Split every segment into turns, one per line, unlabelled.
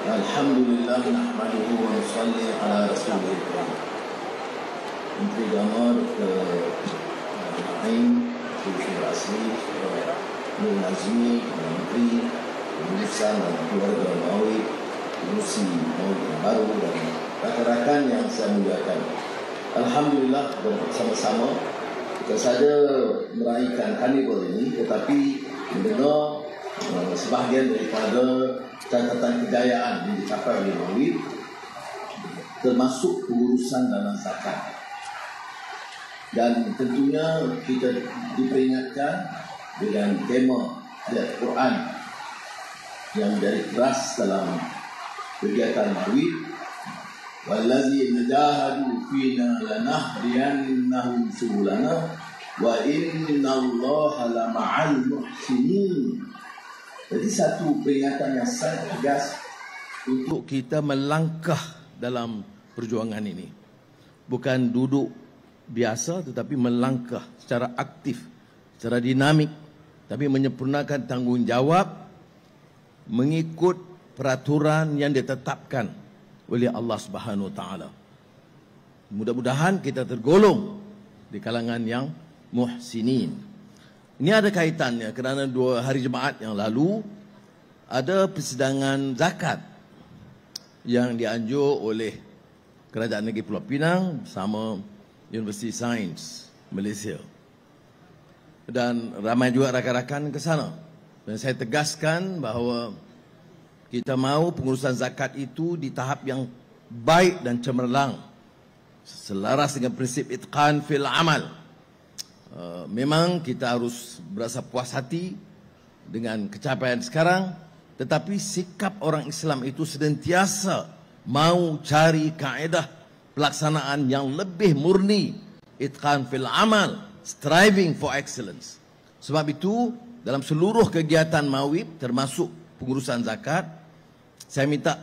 Alhamdulillah nahmaduhu wa nusalli ala rasulih karim. Menteri Agama Dr. Naim Syekh Asli Nur Nazmi, Menteri Pengurusan dan Keluarga Mawib, Pengurusi Mawib yang baru dan rakan-rakan yang saya muliakan. Alhamdulillah bersama-sama kita saja meraihkan karnival ini, tetapi mendengar sebahagian daripada catatan kejayaan yang dicapai oleh Mawib, termasuk pengurusan dana zakat. Dan tentunya kita diperingatkan dengan tema ayat Quran yang menjadi keras dalam kegiatan Mawib, wallazina jahadu fina lanahdiyannahum subulana wa innallaha lama'al muhsinin. Jadi satu peringatan yang sangat tegas untuk kita melangkah dalam perjuangan ini. Bukan duduk biasa, tetapi melangkah secara aktif, secara dinamik, tapi menyempurnakan tanggungjawab mengikut peraturan yang ditetapkan oleh Allah Subhanahu Wa Taala. Mudah-mudahan kita tergolong di kalangan yang muhsinin. Ini ada kaitannya kerana 2 hari Jumaat yang lalu ada persidangan zakat yang dianjur oleh Kerajaan Negeri Pulau Pinang bersama Universiti Sains Malaysia. Dan ramai juga rakan-rakan ke sana. Dan saya tegaskan bahawa kita mahu pengurusan zakat itu di tahap yang baik dan cemerlang, selaras dengan prinsip itqan fil amal. Memang kita harus berasa puas hati dengan kecapaian sekarang, tetapi sikap orang Islam itu senantiasa mau cari kaedah pelaksanaan yang lebih murni, itqan fil amal, striving for excellence. Sebab itu dalam seluruh kegiatan Mawib termasuk pengurusan zakat, saya minta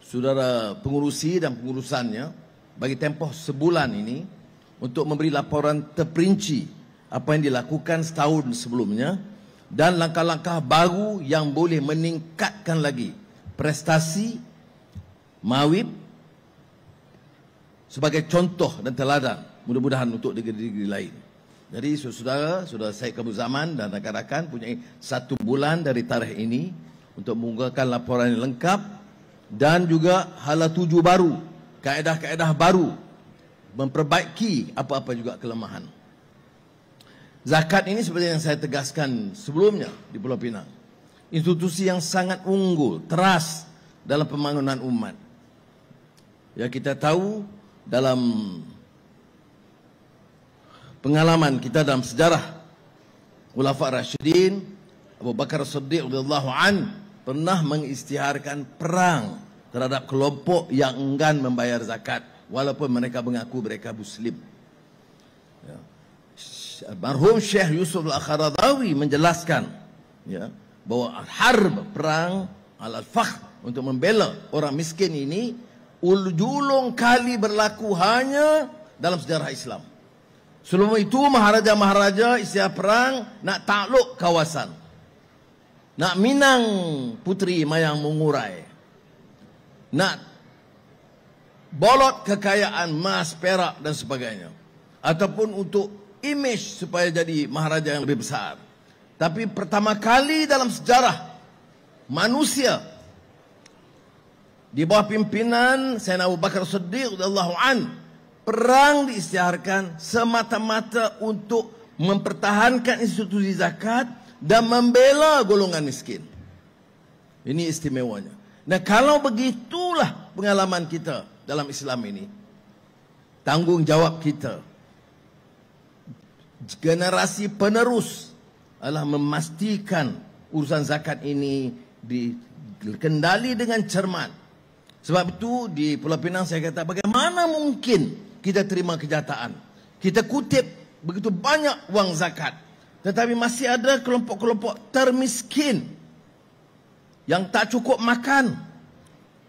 saudara pengurusi dan pengurusannya bagi tempoh sebulan ini untuk memberi laporan terperinci apa yang dilakukan setahun sebelumnya dan langkah-langkah baru yang boleh meningkatkan lagi prestasi Mawib sebagai contoh dan teladan, mudah-mudahan untuk negeri-negeri lain. Jadi saudara Syed Kabul Zaman dan rakan-rakan punya 1 bulan dari tarikh ini untuk mengungkapkan laporan yang lengkap dan juga hala tuju baru, kaedah-kaedah baru, memperbaiki apa-apa juga kelemahan. Zakat ini seperti yang saya tegaskan sebelumnya di Pulau Pinang, institusi yang sangat unggul, teras dalam pembangunan umat. Ya, kita tahu dalam pengalaman kita dalam sejarah Khulafa' Rasyidin, Abu Bakar Siddiq radhiyallahu an pernah mengisytiharkan perang terhadap kelompok yang enggan membayar zakat walaupun mereka mengaku mereka Muslim. Ya. Marhum Syekh Yusuf Al-Qaradawi menjelaskan ya, bahawa harb, perang al-fakhr untuk membela orang miskin ini ulujulung kali berlaku hanya dalam sejarah Islam. Sebelum itu maharaja-maharaja istiar perang nak takluk kawasan, nak minang puteri mayang mengurai, nak bolot kekayaan emas, perak dan sebagainya, ataupun untuk imej supaya jadi maharaja yang lebih besar. Tapi pertama kali dalam sejarah manusia di bawah pimpinan Sayyidina Abu Bakar Siddiq radhiyallahu an, perang diisytiharkan semata-mata untuk mempertahankan institusi zakat dan membela golongan miskin. Ini istimewanya. Nah, kalau begitulah pengalaman kita dalam Islam ini, tanggungjawab kita generasi penerus adalah memastikan urusan zakat ini dikendali dengan cermat. Sebab itu di Pulau Pinang saya kata, bagaimana mungkin kita terima kenyataan, kita kutip begitu banyak wang zakat, tetapi masih ada kelompok-kelompok termiskin yang tak cukup makan,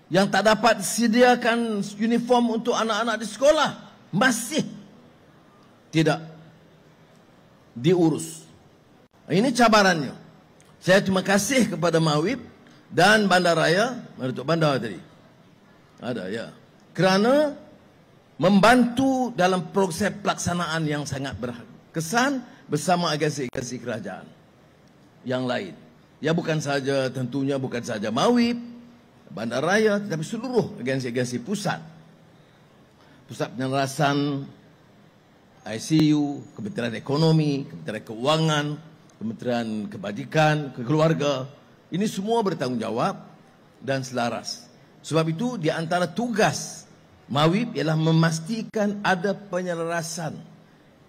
yang tak dapat sediakan uniform untuk anak-anak di sekolah, masih tidak diurus. Ini cabarannya. Saya terima kasih kepada Mawib dan bandaraya, Datuk Bandar tadi. Ada, ya. Kerana membantu dalam proses pelaksanaan yang sangat berkesan bersama agensi-agensi kerajaan yang lain. Ya, bukan saja, tentunya bukan saja Mawib, bandaraya, tetapi seluruh agensi-agensi pusat. Pusat Penyelarasan, ICU, Kementerian Ekonomi, Kementerian Keuangan, Kementerian Kebajikan, Keluarga. Ini semua bertanggungjawab dan selaras. Sebab itu di antara tugas Mawib ialah memastikan ada penyelarasan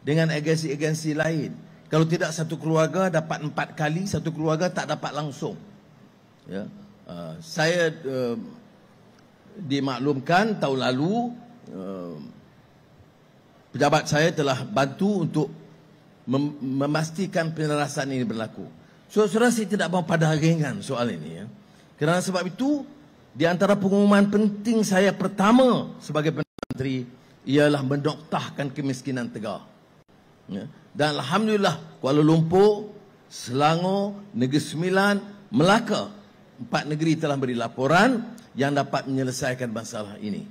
dengan agensi-agensi lain. Kalau tidak, satu keluarga dapat 4 kali, satu keluarga tak dapat langsung. Ya. Saya dimaklumkan tahun lalu pejabat saya telah bantu untuk memastikan penyelarasan ini berlaku. So, saudara, saya tidak mau pada ringan soal ini. Ya. Kerana sebab itu, di antara pengumuman penting saya pertama sebagai Perdana Menteri ialah menoktahkan kemiskinan tegar. Ya. Dan alhamdulillah, Kuala Lumpur, Selangor, Negeri Sembilan, Melaka, 4 negeri telah beri laporan yang dapat menyelesaikan masalah ini.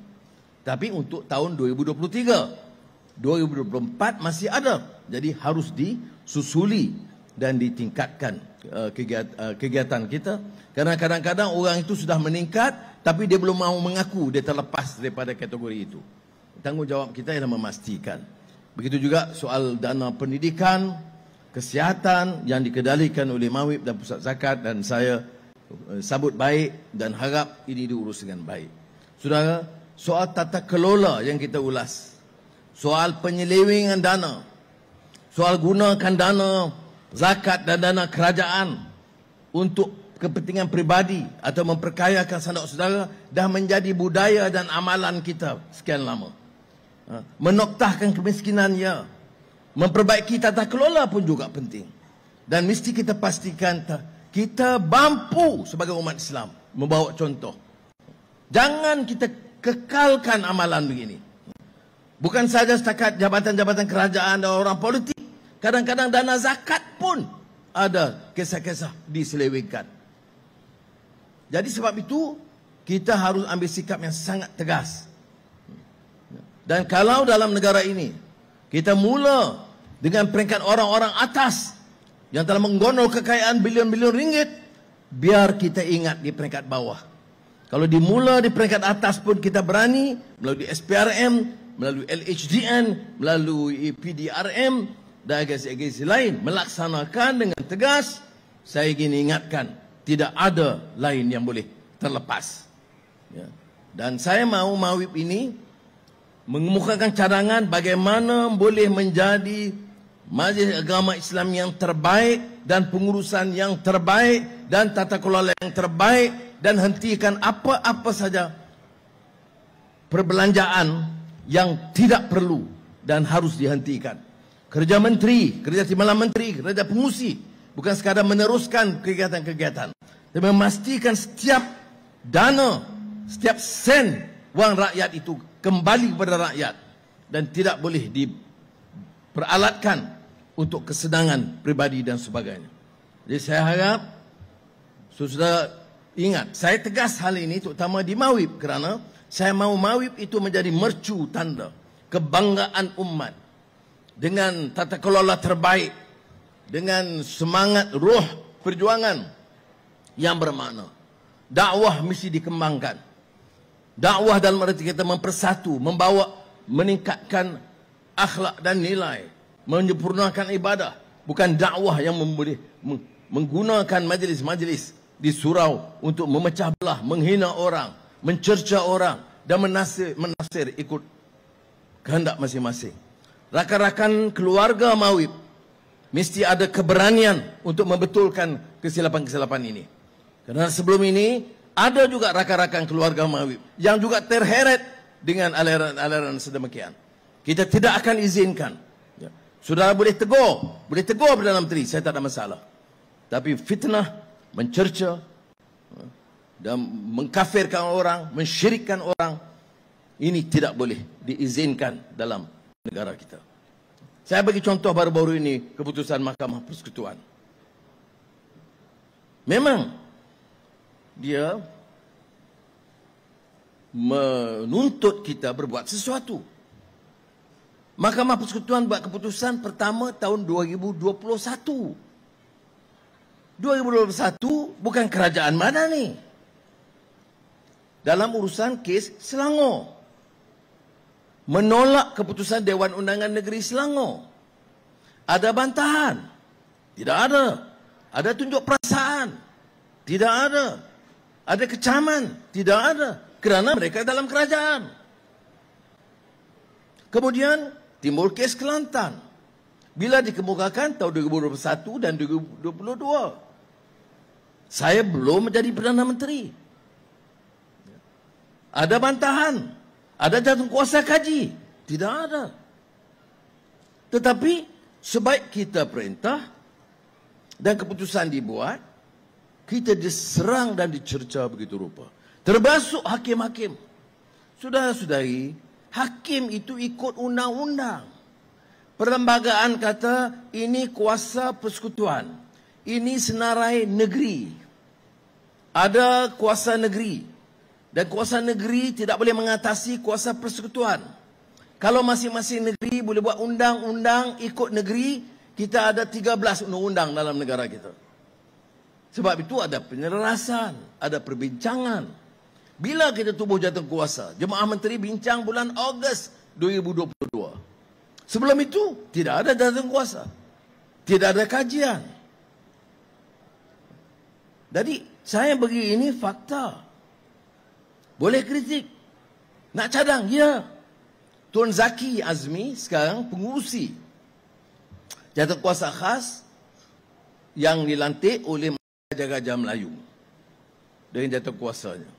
Tapi untuk tahun 2023, 2024 masih ada. Jadi harus disusuli dan ditingkatkan kegiatan kita. Karena kadang-kadang orang itu sudah meningkat, tapi dia belum mahu mengaku dia terlepas daripada kategori itu. Tanggungjawab kita ialah memastikan. Begitu juga soal dana pendidikan, kesihatan yang dikendalikan oleh Mawib dan Pusat Zakat, dan saya sambut baik dan harap ini diurus dengan baik. Saudara, soal tata kelola yang kita ulas, soal penyelewengan dana, soal gunakan dana zakat dan dana kerajaan untuk kepentingan peribadi atau memperkayakan sanak saudara dah menjadi budaya dan amalan kita sekian lama. Menoktahkan kemiskinan, ya. Memperbaiki tata kelola pun juga penting. Dan mesti kita pastikan kita mampu sebagai umat Islam membawa contoh. Jangan kita kekalkan amalan begini. Bukan saja setakat jabatan-jabatan kerajaan dan orang politik. Kadang-kadang dana zakat pun ada kisah-kisah diselewengkan. Jadi sebab itu, kita harus ambil sikap yang sangat tegas. Dan kalau dalam negara ini, kita mula dengan peringkat orang-orang atas yang telah menggondol kekayaan bilion-bilion ringgit, biar kita ingat di peringkat bawah. Kalau dimula di peringkat atas pun kita berani, melalui SPRM, melalui LHDN, melalui PDRM, dan agensi-agensi lain, melaksanakan dengan tegas. Saya ingin ingatkan, tidak ada lain yang boleh terlepas. Ya. Dan saya mahu Mawib ini mengemukakan cadangan bagaimana boleh menjadi Majlis Agama Islam yang terbaik dan pengurusan yang terbaik dan tata kelola yang terbaik, dan hentikan apa-apa saja perbelanjaan yang tidak perlu dan harus dihentikan. Kerja menteri, kerja timbalan menteri, kerja pengusi bukan sekadar meneruskan kegiatan-kegiatan, tapi memastikan setiap dana, setiap sen wang rakyat itu kembali kepada rakyat dan tidak boleh diperalatkan untuk kesenangan pribadi dan sebagainya. Jadi saya harap saudara ingat, saya tegas hal ini terutama di Mawib, kerana saya mahu Mawib itu menjadi mercu tanda kebanggaan umat dengan tata kelola terbaik, dengan semangat ruh perjuangan yang bermakna. Dakwah mesti dikembangkan. Dakwah dalam arti kita mempersatu, membawa, meningkatkan akhlak dan nilai, menyempurnakan ibadah. Bukan dakwah yang boleh menggunakan majlis-majlis di surau untuk memecah belah, menghina orang, mencerca orang dan menasir ikut kehendak masing-masing. Rakan-rakan keluarga Mawib mesti ada keberanian untuk membetulkan kesilapan-kesilapan ini. Kerana sebelum ini ada juga rakan-rakan keluarga Mawib yang juga terheret dengan aliran-aliran sedemikian. Kita tidak akan izinkan. Ya. Saudara boleh tegur Perdana Menteri, saya tak ada masalah. Tapi fitnah, mencerca dan mengkafirkan orang, mensyirikkan orang, ini tidak boleh diizinkan dalam negara kita. Saya bagi contoh baru-baru ini keputusan Mahkamah Persekutuan. Memang
dia menuntut kita berbuat sesuatu. Mahkamah Persekutuan buat keputusan pertama tahun 2021. 2021 bukan kerajaan mana ni? Dalam urusan kes Selangor. Menolak keputusan Dewan Undangan Negeri Selangor. Ada bantahan? Tidak ada. Ada tunjuk perasaan? Tidak ada. Ada kecaman? Tidak ada. Kerana mereka dalam kerajaan. Kemudian timbul kes Kelantan. Bila dikemukakan tahun 2021 dan 2022. Saya belum menjadi Perdana Menteri. Ada bantahan, ada jatuh kuasa kaji. Tidak ada. Tetapi sebaik kita perintah dan keputusan dibuat, kita diserang dan dicerca begitu rupa. Termasuk hakim-hakim. Saudara-saudari, hakim itu ikut undang-undang. Perlembagaan kata ini kuasa persekutuan. Ini senarai negeri. Ada kuasa negeri. Dan kuasa negeri tidak boleh mengatasi kuasa persekutuan. Kalau masing-masing negeri boleh buat undang-undang ikut negeri, kita ada 13 undang-undang dalam negara kita. Sebab itu ada penyelarasan, ada perbincangan. Bila kita tubuh jatuh kuasa, Jemaah Menteri bincang bulan Ogos 2022. Sebelum itu, tidak ada jatuh kuasa. Tidak ada kajian. Jadi, saya bagi ini fakta. Boleh kritik. Nak cadang? Ya. Tun Zaki Azmi sekarang pengurusi jatuh kuasa khas yang dilantik oleh Gajah Melayu dengan jatuh kuasanya.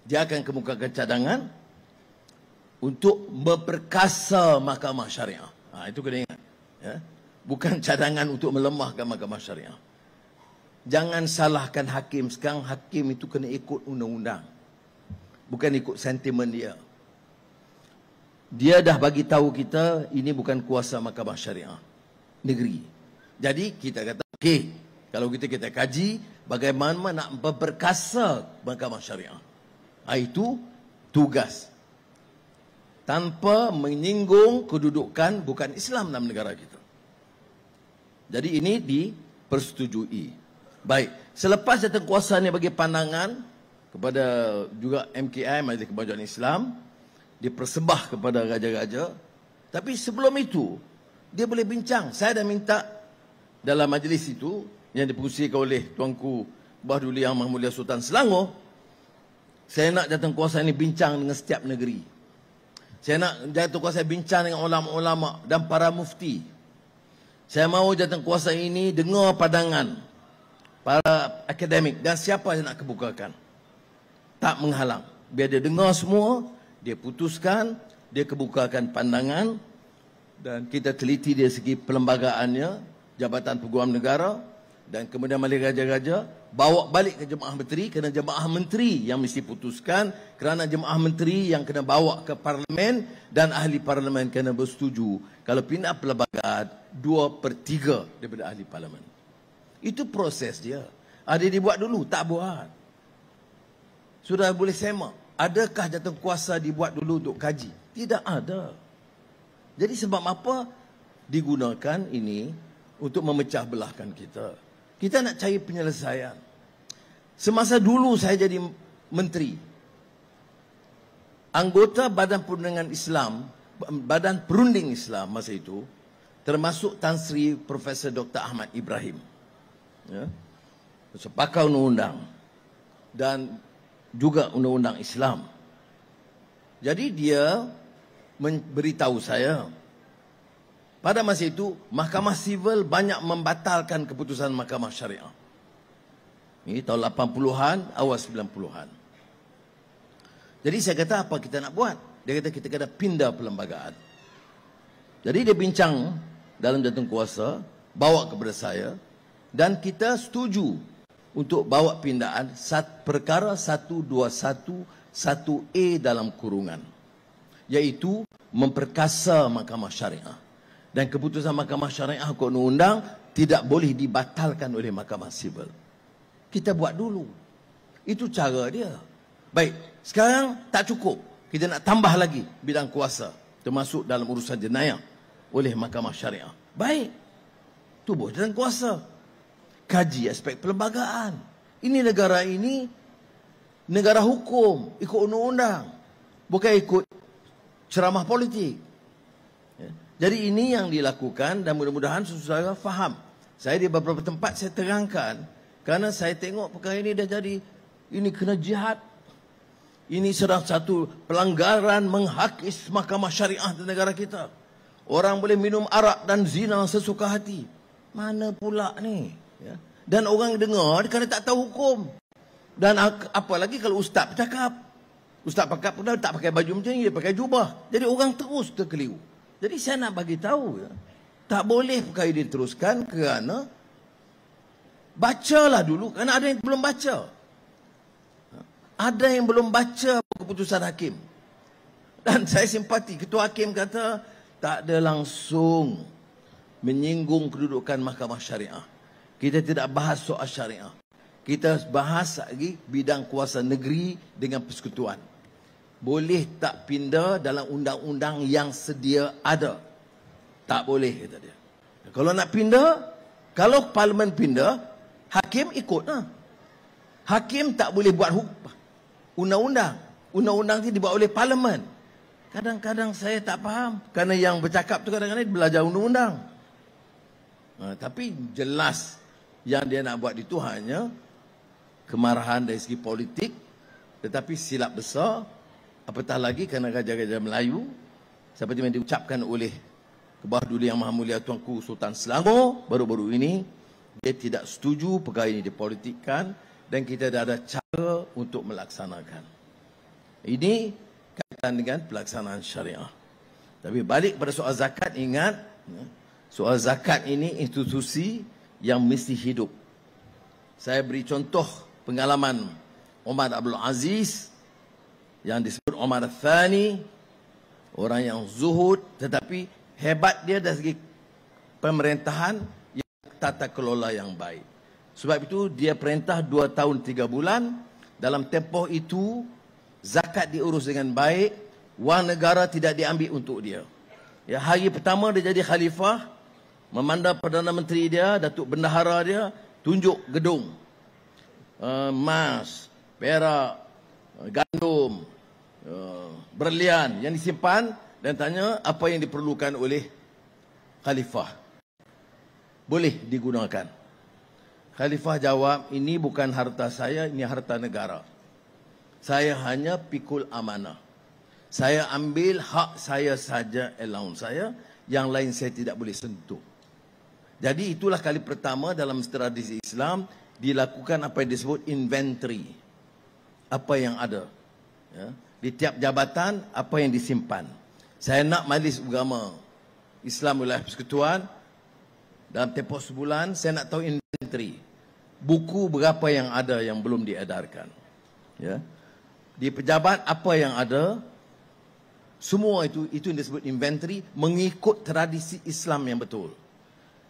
Dia akan kemukakan cadangan untuk memperkasa Mahkamah Syariah. Itu kena ingat. Ya? Bukan cadangan untuk melemahkan Mahkamah Syariah. Jangan salahkan hakim. Sekarang hakim itu kena ikut undang-undang. Bukan ikut sentimen dia. Dia dah bagi tahu kita ini bukan kuasa Mahkamah Syariah negeri. Jadi kita kata okey, kalau kita kaji bagaimana nak memperkasa Mahkamah Syariah. Itu tugas. Tanpa menyinggung kedudukan bukan Islam dalam negara kita. Jadi ini dipersetujui. Baik, selepas jatuh kuasa ni bagi pandangan kepada juga MKI, Majlis Kemajuan Islam, dipersembah kepada raja-raja. Tapi sebelum itu, dia boleh bincang. Saya dah minta dalam majlis itu, yang dipengerusikan oleh Tuanku Bahduli Yang Maha Mulia Sultan Selangor, saya nak jatuh kuasa ini bincang dengan setiap negeri. Saya nak jatuh kuasa bincang dengan ulama-ulama dan para mufti. Saya mahu jatuh kuasa ini dengar pandangan para akademik dan siapa yang nak kebukakan. Tak menghalang. Biar dia dengar semua, dia putuskan, dia kebukakan pandangan dan kita teliti dari segi perlembagaannya, Jabatan Peguam Negara dan kemudian balik raja-raja, bawa balik ke Jemaah Menteri kerana Jemaah Menteri yang mesti putuskan kerana Jemaah Menteri yang kena bawa ke Parlimen dan ahli Parlimen kena bersetuju. Kalau pindah perlembagaan, 2/3 daripada ahli Parlimen. Itu proses dia. Ada dibuat dulu, tak buat. Sudah boleh semak. Adakah jatuh kuasa dibuat dulu untuk kaji? Tidak ada. Jadi sebab apa digunakan ini untuk memecah belahkan kita? Kita nak cari penyelesaian. Semasa dulu saya jadi menteri, anggota Badan Perundingan Islam, Badan Perunding Islam masa itu, termasuk Tan Sri Profesor Dr. Ahmad Ibrahim. Ya. Pakar undang-undang. Dan juga undang-undang Islam. Jadi dia memberitahu saya, pada masa itu Mahkamah Sivil banyak membatalkan keputusan Mahkamah Syariah. Ini tahun 80-an, awal 90-an. Jadi saya kata apa kita nak buat? Dia kata kita kena pindah perlembagaan. Jadi dia bincang dalam jatuh kuasa, bawa kepada saya dan kita setuju untuk bawa pindahan perkara 121(1)A dalam kurungan, iaitu memperkasa Mahkamah Syariah. Dan keputusan Mahkamah Syariah hukum undang tidak boleh dibatalkan oleh Mahkamah Sivil. Kita buat dulu. Itu cara dia. Baik, sekarang tak cukup. Kita nak tambah lagi bidang kuasa, termasuk dalam urusan jenayah oleh Mahkamah Syariah. Baik, tubuh dan kuasa. Kaji aspek perlembagaan. Ini negara hukum, ikut undang-undang. Bukan ikut ceramah politik. Ya. Jadi ini yang dilakukan dan mudah-mudahan saudara faham. Saya di beberapa tempat saya terangkan, kerana saya tengok perkara ini dah jadi, ini kena jihad. Ini sedang satu pelanggaran menghakis Mahkamah Syariah di negara kita. Orang boleh minum arak dan zina sesuka hati. Mana pula ni? Ya. Dan orang dengar kerana tak tahu hukum. Dan apalagi kalau ustaz bercakap. Ustaz pakai pun tak pakai baju macam ni, dia pakai jubah. Jadi orang terus terkeliru. Jadi saya nak bagi tahu, ya, tak boleh perkara ini diteruskan kerana bacalah dulu, kerana ada yang belum baca. Ada yang belum baca keputusan hakim. Dan saya simpati, ketua hakim kata tak ada langsung menyinggung kedudukan Mahkamah Syariah. Kita tidak bahas soal syariah. Kita bahas lagi bidang kuasa negeri dengan persekutuan. Boleh tak pindah dalam undang-undang yang sedia ada? Tak boleh, kata dia. Kalau nak pindah, kalau parlimen pindah, hakim ikutlah. Hakim tak boleh buat undang-undang. Undang-undang itu dibuat oleh parlimen. Kadang-kadang saya tak faham. Kerana yang bercakap tu kadang-kadang belajar undang-undang. Tapi jelas yang dia nak buat itu hanya kemarahan dari segi politik, tetapi silap besar, apatah lagi kerana raja-raja Melayu, seperti yang diucapkan oleh Kebawah Duli Yang Maha Mulia Tuanku Sultan Selangor baru-baru ini, dia tidak setuju perkara ini dipolitikkan dan kita dah ada cara untuk melaksanakan. Ini kaitan dengan pelaksanaan syariah. Tapi balik pada soal zakat, ingat, soal zakat ini institusi yang mesti hidup. Saya beri contoh pengalaman Omar Abdul Aziz yang disebut Omar Al-Thani, orang yang zuhud tetapi hebat dia dari segi pemerintahan yang tata kelola yang baik. Sebab itu dia perintah 2 tahun 3 bulan. Dalam tempoh itu zakat diurus dengan baik, wang negara tidak diambil untuk dia. Ya, hari pertama dia jadi khalifah, memandang Perdana Menteri dia, Datuk Bendahara dia, tunjuk gedung, emas, perak, gandum, berlian yang disimpan dan tanya apa yang diperlukan oleh khalifah. Boleh digunakan. Khalifah jawab, ini bukan harta saya, ini harta negara. Saya hanya pikul amanah. Saya ambil hak saya saja, allowance saya, yang lain saya tidak boleh sentuh. Jadi itulah kali pertama dalam tradisi Islam dilakukan apa yang disebut inventory. Apa yang ada. Ya. Di tiap jabatan, apa yang disimpan. Saya nak Majlis Agama Islam Wilayah Persekutuan, dalam tempoh sebulan, saya nak tahu inventory. Buku berapa yang ada yang belum diedarkan. Ya. Di pejabat, apa yang ada. Semua itu yang disebut inventory, mengikut tradisi Islam yang betul.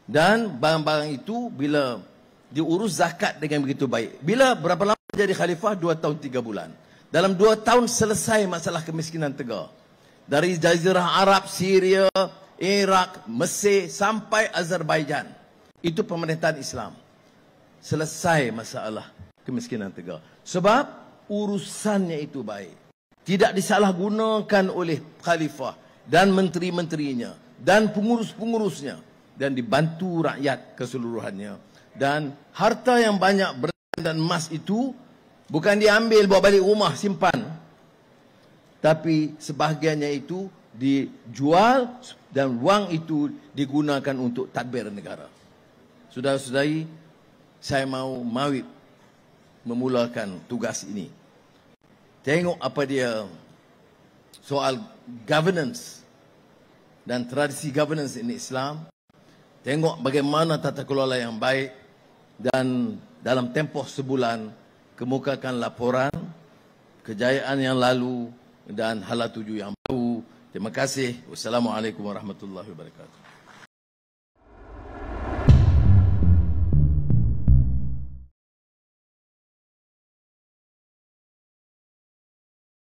Dan barang-barang itu bila diurus zakat dengan begitu baik. Bila berapa lama jadi khalifah? 2 tahun 3 bulan. Dalam 2 tahun selesai masalah kemiskinan tegar. Dari Jazirah Arab, Syria, Iraq, Mesir sampai Azerbaijan. Itu pemerintahan Islam. Selesai masalah kemiskinan tegar. Sebab urusannya itu baik. Tidak disalahgunakan oleh khalifah dan menteri-menterinya dan pengurus-pengurusnya. Dan dibantu rakyat keseluruhannya. Dan harta yang banyak berlian dan emas itu bukan diambil bawa balik rumah simpan. Tapi sebahagiannya itu dijual dan wang itu digunakan untuk tadbir negara. Saudara-saudari, saya mau mawib memulakan tugas ini. Tengok apa dia soal governance dan tradisi governance ini Islam. Tengok bagaimana tata kelola yang baik dan dalam tempoh sebulan kemukakan laporan kejayaan yang lalu dan hala tuju yang baru. Terima kasih. Wassalamualaikum warahmatullahi wabarakatuh.